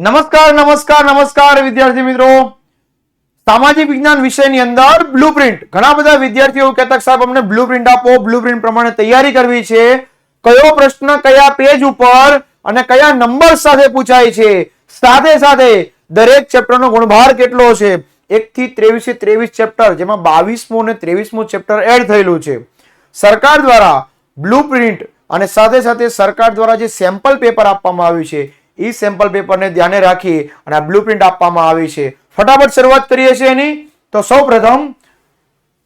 નમસ્કાર નમસ્કાર નમસ્કાર વિદ્યાર્થી મિત્રો, સામાજિક વિજ્ઞાન વિષયની અંદર બ્લુપ્રિન્ટ. ઘણા બધા વિદ્યાર્થીઓ કહેતા સાહેબ અમને બ્લુપ્રિન્ટ આપો, બ્લુપ્રિન્ટ પ્રમાણે તૈયારી કરવી છે. કયો પ્રશ્ન કયા પેજ ઉપર અને કયા નંબર સાથે પૂછાય છે, સાથે સાથે દરેક ચેપ્ટરનો ગુણભાર કેટલો છે. 1 થી 23 ચેપ્ટર, જેમાં 22મો અને 23મો ચેપ્ટર એડ થયેલું છે. સરકાર દ્વારા બ્લુપ્રિન્ટ અને સાથે સાથે સરકાર દ્વારા જે સેમ્પલ પેપર આપવામાં આવ્યું છે, એ સેમ્પલ પેપરને ધ્યાને રાખી અને આ બ્લુપ્રિન્ટ આપવામાં આવી છે. ફટાફટ શરૂઆત કરીએ છીએ એની. તો સૌપ્રથમ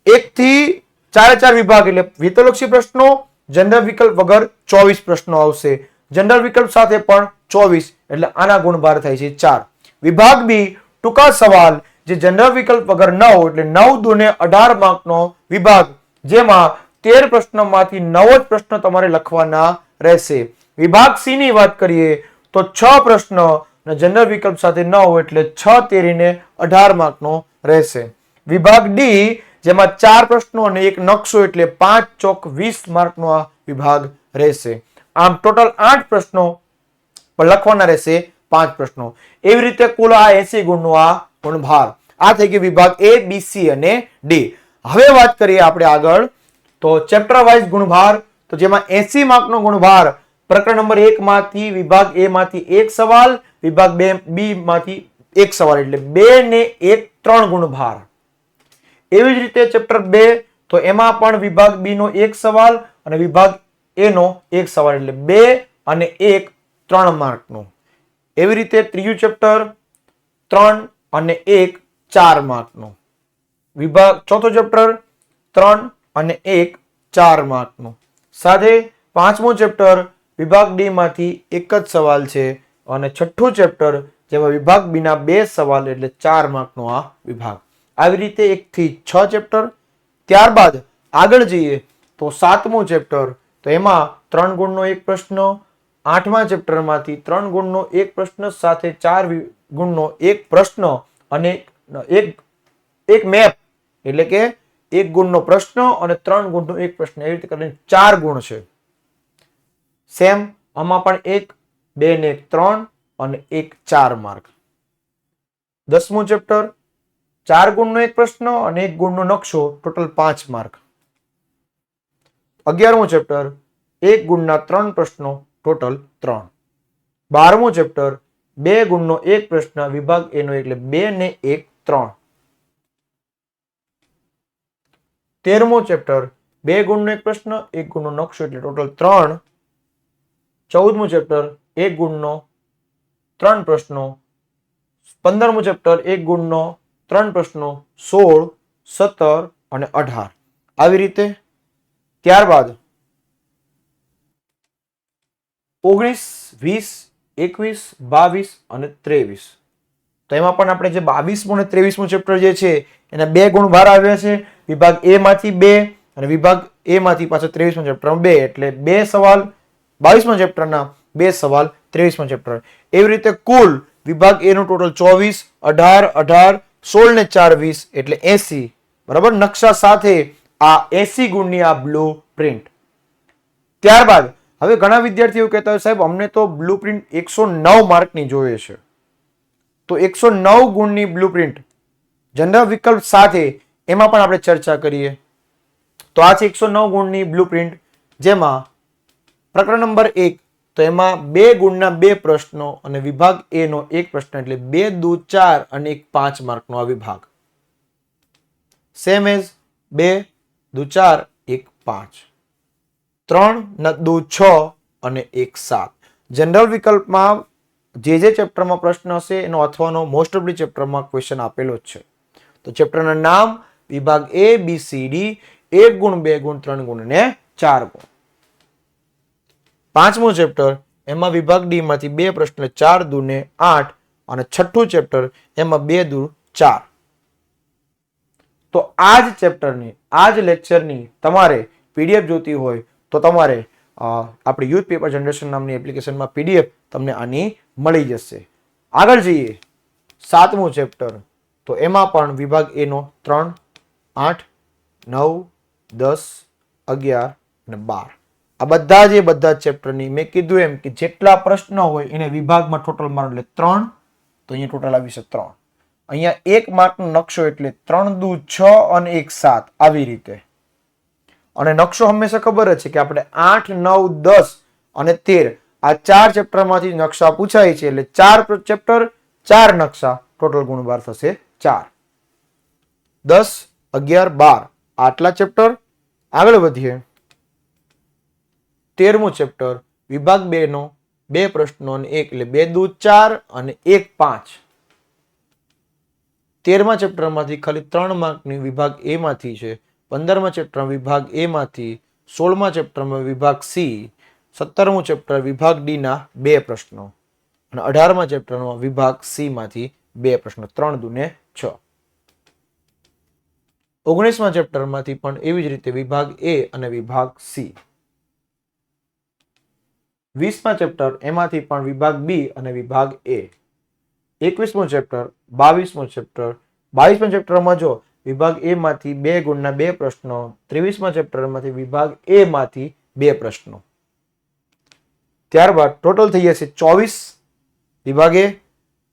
1 થી 4 વિભાગ એટલે વિકલ્પલક્ષી પ્રશ્નો, જનરલ વિકલ્પ વગર 24 પ્રશ્નો આવશે. જનરલ વિકલ્પ સાથે પણ 24, એટલે આના ગુણભાર થાય છે 4. વિભાગ બી ટૂંકા સવાલ, જે જનરલ વિકલ્પ વગર 9 એટલે 9 દુને 18 માર્કનો વિભાગ, જેમાં 13 પ્રશ્નોમાંથી 9 જ પ્રશ્નો તમારે લખવાના રહેશે. વિભાગ સી ની વાત કરીએ તો 6 પ્રશ્નો અને જનરલ વિકલ્પ સાથે 9 એટલે 6 તેરીને 18 માર્કનો રહેશે. વિભાગ ડી, જેમાં 4 પ્રશ્નો અને એક નકશો એટલે 5 ચોક 20 માર્કનો આ વિભાગ રહેશે. આમ ટોટલ 8 પ્રશ્નો પણ લખવાના રહેશે, 5 પ્રશ્નો. એવી રીતે કુલ આ 80 ગુણનો આ ગુણભાર. આ થઈ ગયું વિભાગ એ, બી, સી અને ડી. હવે વાત કરીએ આપણે આગળ તો ચેપ્ટર વાઇઝ ગુણભાર, તો જેમાં 80 માર્કનો ગુણભાર પ્રકરણ નંબર 1 માંથી વિભાગ એ માંથી 1 સવાલ, વિભાગ બી માંથી 1 સવાલ, એટલે 2 ને 1 3 ગુણભાર. એવી જ રીતે ચેપ્ટર 2, તો એમાં પણ વિભાગ બી નો 1 સવાલ અને વિભાગ એ નો 1 સવાલ, એટલે 2 અને 1 3 માર્કનો. એવી રીતે ત્રીજું ચેપ્ટર 3 અને 1 4 માર્કનો. વિભાગ ચોથો ચેપ્ટર 3 અને 1 4 માર્કનો. સાથે પાંચમું ચેપ્ટર વિભાગ ડી માંથી 1 જ સવાલ છે અને છઠ્ઠું ચેપ્ટર, જેમાં વિભાગ બી ના 2 સવાલ એટલે 4 માર્કનો આ વિભાગ. આવી રીતે 1 થી 6 ચેપ્ટર. ત્યારબાદ આગળ જઈએ તો 7મું ચેપ્ટર, તો એમાં 3 ગુણનો 1 પ્રશ્ન, 8મા ચેપ્ટરમાંથી 3 ગુણનો 1 પ્રશ્ન સાથે 4 ગુણનો 1 પ્રશ્ન અને એક મેપ, એટલે કે 1 ગુણનો પ્રશ્ન અને 3 ગુણનો 1 પ્રશ્ન, એવી રીતે કરીને 4 ગુણ છે. સેમ આમાં પણ 1, 2 ને 3 અને 1 4 માર્ક. 10મું ચેપ્ટર 4 ગુણનો 1 પ્રશ્ન અને 1 ગુણનો નકશો, ટોટલ 5 માર્ક. 11મું ચેપ્ટર 1 ગુણના 3 પ્રશ્નો, ટોટલ 3. 12મું ચેપ્ટર 2 ગુણનો 1 પ્રશ્ન, વિભાગ એ નો, એટલે 2 ને 1 3. 13મું ચેપ્ટર 2 ગુણનો 1 પ્રશ્ન, 1 ગુણનો નકશો, એટલે ટોટલ 3. 14મું ચેપ્ટર 1 ગુણનો 3 પ્રશ્નો. 15મું ચેપ્ટર 1 ગુણનો 3 પ્રશ્નો, 16, 17 અને 18. આવી રીતે. ત્યારબાદ 19, 20, 21, 22 અને 23. તો એમાં પણ આપણે જે 22મું અને 23મું ચેપ્ટર જે છે એના 2 ગુણભાર આવ્યા છે. વિભાગ એ માંથી 2 અને વિભાગ એ માંથી પાછો 23મા ચેપ્ટરમાં 2, એટલે 2 સવાલ 22મા ચેપ્ટરના, 2 સવાલ 23મા ચેપ્ટર. એવી રીતે કુલ વિભાગ એ નું ટોટલ 24, 18, 18, 16 ને 4 20 એટલે 80. બરાબર, નકશા સાથે આ 80 ગુણની આ બ્લુ પ્રિન્ટ. ત્યારબાદ હવે ઘણા વિદ્યાર્થીઓ કહેતા હોય સાહેબ અમને તો બ્લુ પ્રિન્ટ 109 માર્કની જોઈએ છે. તો 109 ગુણની બ્લુ પ્રિન્ટ જનરલ વિકલ્પ સાથે, એમાં પણ આપણે ચર્ચા કરીએ. તો આ છે 109 ગુણની બ્લુ પ્રિન્ટ, જેમાં પ્રકરણ નંબર 1, તો એમાં 2 ગુણના 2 પ્રશ્નો અને વિભાગ એ નો 1 પ્રશ્ન, એટલે 2 દુ 4 અને 1 5 માર્કનો આ વિભાગ. સેમ એઝ 2 દુ 4 1 5, 3 દુ 6 અને 1 7. જનરલ વિકલ્પમાં જે ચેપ્ટરમાં પ્રશ્ન હશે એનો અથવાનો મોસ્ટ ઓફ ધી ચેપ્ટરમાં ક્વેશ્ચન આપેલો જ છે. તો ચેપ્ટરના નામ વિભાગ એ, બી, સી, ડી, 1 ગુણ 2 ગુણ 3 ગુણ અને 4 ગુણ. 5મું ચેપ્ટર, એમાં વિભાગ ડી માંથી 2 પ્રશ્ન, 4 દુ ને 8 અને છઠ્ઠું ચેપ્ટર, એમાં 2 દુ 4. તો આ જ ચેપ્ટરની, આ જ લેક્ચરની તમારે પીડીએફ જોતી હોય તો તમારે આપણી યુથ પેપર જનરેશન નામની એપ્લિકેશનમાં પીડીએફ તમને આની મળી જશે. આગળ જઈએ 7મું ચેપ્ટર, તો એમાં પણ વિભાગ એ નો 3, 8, 9, 10, 11 અને 12. આ બધા ચેપ્ટરની મેં કીધું એમ કે જેટલા પ્રશ્નો હોય એને વિભાગમાં ટોટલ મારો એટલે 3 તો અહીંયા ટોટલ આવી છે 3. અહીંયા 1 માર્કનો નકશો એટલે 3 દુ 6 અને 1 7 આવી રીતે. અને નકશો હંમેશા ખબર જ છે કે આપણે 8 9 10 અને 13 આ 4 ચેપ્ટરમાંથી નકશા પૂછાય છે એટલે 4 ચેપ્ટર 4 નકશા ટોટલ ગુણભાર થશે 4. 10 11 12 આટલા ચેપ્ટર. આગળ વધીએ 13મું ચેપ્ટર વિભાગ 2 નો 2 પ્રશ્નો અને 1 એટલે 2 દુ 4 અને 1 5. 13મા ચેપ્ટરમાંથી ખાલી 3 માર્કની વિભાગ એ માંથી છે. 15મા ચેપ્ટર વિભાગ એ માંથી. 16મા ચેપ્ટરમાં વિભાગ સી. 17મું ચેપ્ટર વિભાગ ડી ના 2 પ્રશ્નો અને 18મા ચેપ્ટરમાં વિભાગ સી માંથી 2 પ્રશ્નો. 3 દુ 6. 19મા ચેપ્ટરમાંથી પણ એવી જ રીતે વિભાગ એ અને વિભાગ સી. 20મા ચેપ્ટર એમાંથી પણ વિભાગ બી અને વિભાગ એ. 21મું ચેપ્ટર 22મું ચેપ્ટર 22મા ચેપ્ટરમાં જો વિભાગ એ માંથી 2 ગુણના 2 પ્રશ્નો. 23મા ચેપ્ટરમાંથી વિભાગ એ માંથી 2 પ્રશ્નો. ત્યારબાદ ટોટલ થઈ જશે 24 વિભાગ એ,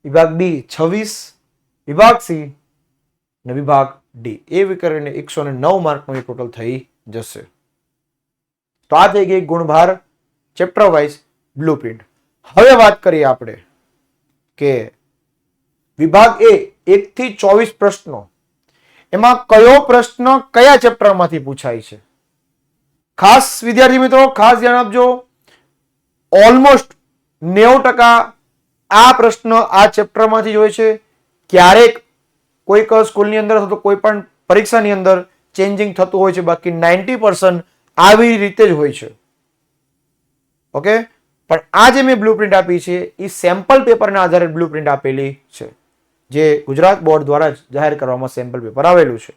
વિભાગ બી 26, વિભાગ સી અને વિભાગ ડી. એવી કરીને 109 માર્કનું ટોટલ થઈ જશે. તો આ થઈ ગઈ ગુણભાર ચેપ્ટર વાઇઝ બ્લુપ્રિન્ટ. હવે વાત કરીએ આપણે કે વિભાગ એ 1 થી 24 પ્રશ્નો એમાં કયો પ્રશ્ન કયા ચેપ્ટરમાંથી પૂછાય છે. ખાસ વિદ્યાર્થી મિત્રો ખાસ ધ્યાન આપજો. ઓલમોસ્ટ 90% આ પ્રશ્ન આ ચેપ્ટરમાંથી જ હોય છે. ક્યારેક કોઈક સ્કૂલની અંદર અથવા કોઈ પણ પરીક્ષાની અંદર ચેન્જિંગ થતું હોય છે, બાકી 90% આવી રીતે જ હોય છે. ઓકે, પણ આ જે મેં બ્લુપ્રિન્ટ આપી છે એ સેમ્પલ પેપરના આધારે બ્લુપ્રિન્ટ આપેલી છે, જે ગુજરાત બોર્ડ દ્વારા જાહેર કરવામાં સેમ્પલ પેપર આવેલું છે.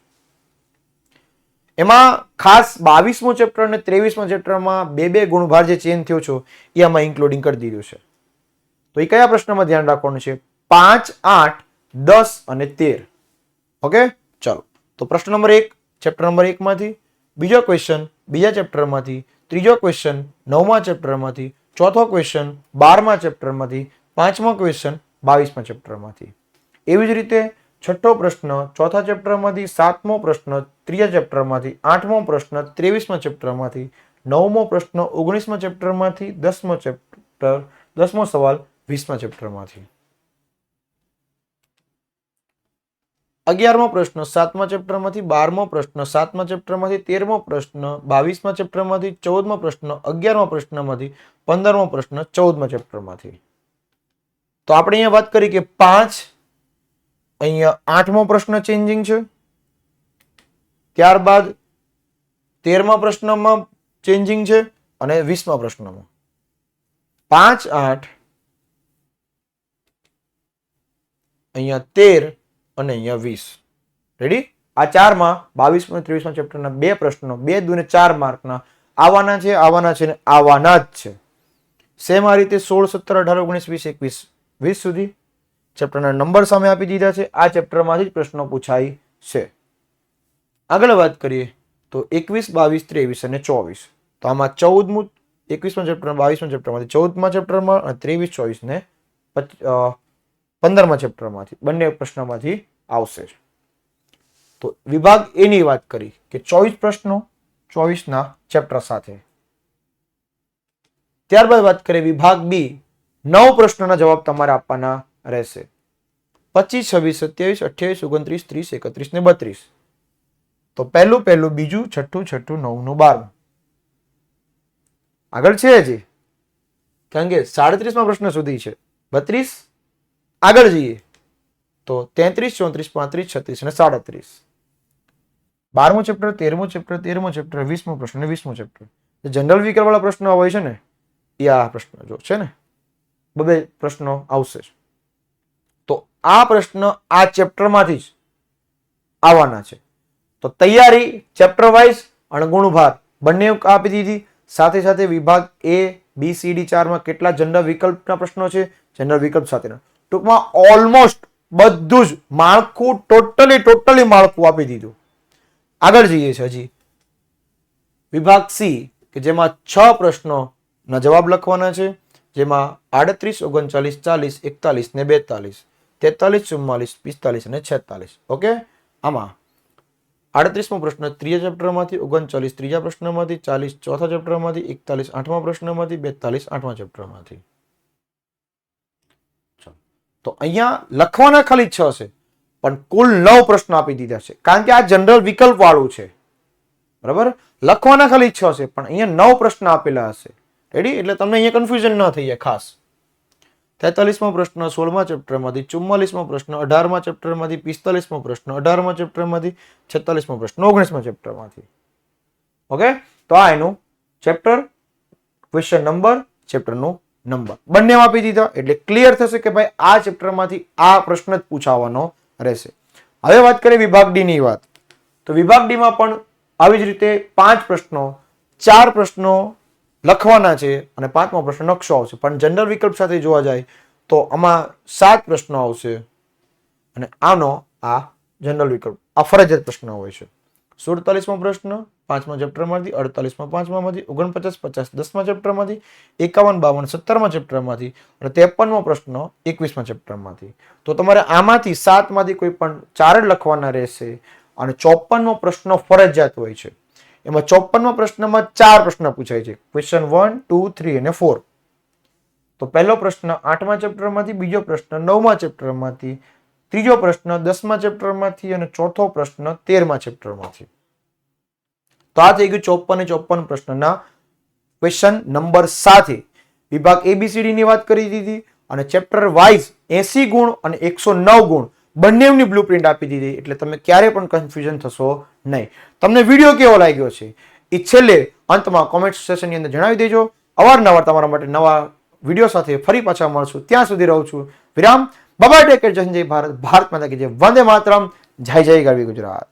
એમાં ખાસ 22મું ચેપ્ટર અને 23મા ચેપ્ટરમાં 2 ગુણભાર જે ચેન્જ થયો છે એ આમાં ઇન્ક્લુડિંગ કરી દીધું છે. તો એ કયા પ્રશ્નમાં ધ્યાન રાખવાનું છે? 5, 8, 10 અને 13. ઓકે, ચલો. તો પ્રશ્ન નંબર 1 ચેપ્ટર નંબર 1 માંથી, બીજો ક્વેશ્ચન બીજા ચેપ્ટરમાંથી, ત્રીજો ક્વેશ્ચન 9મા ચેપ્ટરમાંથી, ચોથો ક્વેશ્ચન 12મા ચેપ્ટરમાંથી, પાંચમો ક્વેશ્ચન 22મા ચેપ્ટરમાંથી. એવી જ રીતે છઠ્ઠો પ્રશ્ન ચોથા ચેપ્ટરમાંથી, સાતમો પ્રશ્ન ત્રીજા ચેપ્ટરમાંથી, આઠમો પ્રશ્ન 23મા ચેપ્ટરમાંથી, નવમો પ્રશ્ન 19મા ચેપ્ટરમાંથી, 10મો સવાલ 20મા ચેપ્ટરમાંથી. 11મો પ્રશ્ન 7મા ચેપ્ટરમાંથી, 12મો પ્રશ્ન 7મા ચેપ્ટરમાંથી, 13મો પ્રશ્ન 22મા ચેપ્ટરમાંથી, 14મો પ્રશ્ન 11મા પ્રશ્નમાંથી, 15મો પ્રશ્ન 14મા ચેપ્ટરમાંથી. તો આપણે અહીંયા વાત કરી કે 5 અહીંયા 8મો પ્રશ્ન ચેન્જિંગ છે. ત્યારબાદ 13મા પ્રશ્નમાં ચેન્જિંગ છે અને 20મા પ્રશ્નમાં 5, 8 અહીંયા 13 અને અહીંયા 20. રેડી? આ ચારમાં 22 અને 23મા ચેપ્ટરના 2 પ્રશ્નો 2 દુ 4 માર્કના આવવાના છે ને આવવાના જ છે. સેમ આ રીતે 16, 17, 18, 19, 20, 21, 20 સુધી ચેપ્ટરના નંબર સામે આપી દીધા છે. આ ચેપ્ટરમાંથી જ પ્રશ્નો પૂછાય છે. આગળ વાત કરીએ તો 21, 22, 23 અને 24. તો આમાં 14મું 21મા ચેપ્ટર 22મા ચેપ્ટરમાંથી, 14મા ચેપ્ટરમાં અને 23, 24 ને 15મા ચેપ્ટરમાંથી બંને પ્રશ્નોમાંથી આવશે. તો વિભાગ એ ની વાત કરી કે 24 પ્રશ્નો 24ના ચેપ્ટર સાથે. ત્યારબાદ વાત કરીએ વિભાગ બી 9 પ્રશ્નોના જવાબ તમારે આપવાના રહેશે. 25, 26, 27, 28, 29, 30, 31 ને 32. તો પહેલું, બીજું, છઠ્ઠું, 9નું, 12. આગળ છે હજી, કારણ કે 37મા પ્રશ્ન સુધી છે. 32 આગળ જઈએ તો 33, 34, 35, 36 અને 37. 12મું ચેપ્ટર, 13મું ચેપ્ટર, 13મો ચેપ્ટર, 20મો પ્રશ્ન અને 20મો ચેપ્ટર. જનરલ વિકલ્પ વાળા પ્રશ્નો હોય છે ને એ આ પ્રશ્ન જો છે ને, 2 પ્રશ્નો આવશે. તો આ પ્રશ્ન આ ચેપ્ટરમાંથી જ આવવાના છે. તો તૈયારી ચેપ્ટર વાઇઝ અને ગુણભાર બંને આપી દીધી. સાથે સાથે વિભાગ એ બી સી ડી 4માં કેટલા જનરલ વિકલ્પના પ્રશ્નો છે, જનરલ વિકલ્પ સાથેના. ટૂંકમાં ઓલમોસ્ટ બધું જ માળખું ટોટલી માળખું આપી દીધું. આગળ જઈએ છે હજી વિભાગ સી કે જેમાં 6 પ્રશ્નોના જવાબ લખવાના છે, જેમાં 38, 39, 40, 41 ને 42. 43, 44, 45 અને 46. ઓકે, આમાં 38મો પ્રશ્ન ત્રીજા ચેપ્ટરમાંથી, 39 ત્રીજા પ્રશ્નમાંથી, 40 ચોથા ચેપ્ટરમાંથી, 41 આઠમા પ્રશ્નમાંથી, 42 આઠમા ચેપ્ટરમાંથી. તો અહીંયા લખવાના ખાલી 6 છે, પણ કુલ 9 પ્રશ્નો આપી દીધા છે, કારણ કે આ જનરલ વિકલ્પ વાળું છે. બરાબર, લખવાના ખાલી 6 છે, પણ અહીંયા 9 પ્રશ્ન આપેલા હશે. રેડી? એટલે તમને અહીંયા કન્ફ્યુઝન ન થઈ જાય ખાસ. 43મો પ્રશ્ન 16મા ચેપ્ટરમાંથી, 44મો પ્રશ્ન 18મા ચેપ્ટરમાંથી, 45મો પ્રશ્ન 18મા ચેપ્ટરમાંથી, 46મો પ્રશ્ન 19મા ચેપ્ટરમાંથી. ઓકે, તો આ એનું ચેપ્ટર, ક્વેશ્ચન નંબર, ચેપ્ટરનું નંબર બંને આપી દીધા, એટલે ક્લિયર થશે કે ભાઈ આ ચેપ્ટરમાંથી આ પ્રશ્ન જ પૂછાવાનો રહેશે. હવે વાત કરીએ વિભાગ ડી ની વાત. તો વિભાગ ડી માં પણ આવી જ રીતે 5 પ્રશ્નો, 4 પ્રશ્નો લખવાના છે અને 5મો પ્રશ્ન નકશો આવશે. પણ જનરલ વિકલ્પ સાથે જોવા જાય તો આમાં 7 પ્રશ્નો આવશે અને આનો આ જનરલ વિકલ્પ, આ ફરજિયાત પ્રશ્ન હોય છે. 47મો પ્રશ્ન 5મા ચેપ્ટરમાંથી, 48મા 5મામાંથી, 49 50 10મા ચેપ્ટરમાંથી, 51 52 17મા ચેપ્ટરમાંથી અને 53મો પ્રશ્ન 21મા ચેપ્ટરમાંથી. તો તમારે આમાંથી 7 માંથી કોઈ પણ 4 જ લખવાના રહેશે અને 54મો પ્રશ્ન ફરજિયાત હોય છે. એમાં 54મા પ્રશ્નમાં 4 પ્રશ્ન પૂછાય છે, ક્વેશ્ચન 1 2 3 અને 4. તો પહેલો પ્રશ્ન 8મા ચેપ્ટરમાંથી, બીજો પ્રશ્ન 9મા ચેપ્ટરમાંથી, ત્રીજો પ્રશ્ન 10મા ચેપ્ટરમાંથી અને ચોથો પ્રશ્ન 13મા ચેપ્ટરમાંથી. તો આ થઈ ગયું 54 અને 54 પ્રશ્નના ક્વેશ્ચન નંબર સાથે. વિભાગ એબીસીડી ની વાત કરી દીધી અને ચેપ્ટર વાઇઝ 80 ગુણ અને 109 ગુણ બંનેની બ્લુપ્રિન્ટ આપી દીધી, એટલે તમે ક્યારે પણ કન્ફ્યુઝન થશો નહીં. તમને વિડીયો કેવો લાગ્યો છે એ છેલ્લે અંતમાં કોમેન્ટ સેશનની અંદર જણાવી દેજો. અવારનવાર તમારા માટે નવા વિડીયો સાથે ફરી પાછા મળશું. ત્યાં સુધી રહું છું વિરામ. બાય બાય, ટેક કેર, જય હિન્દ, જય ભારત, ભારત માતા કી જય, વંદે માતરમ, જય જય ગરવી ગુજરાત.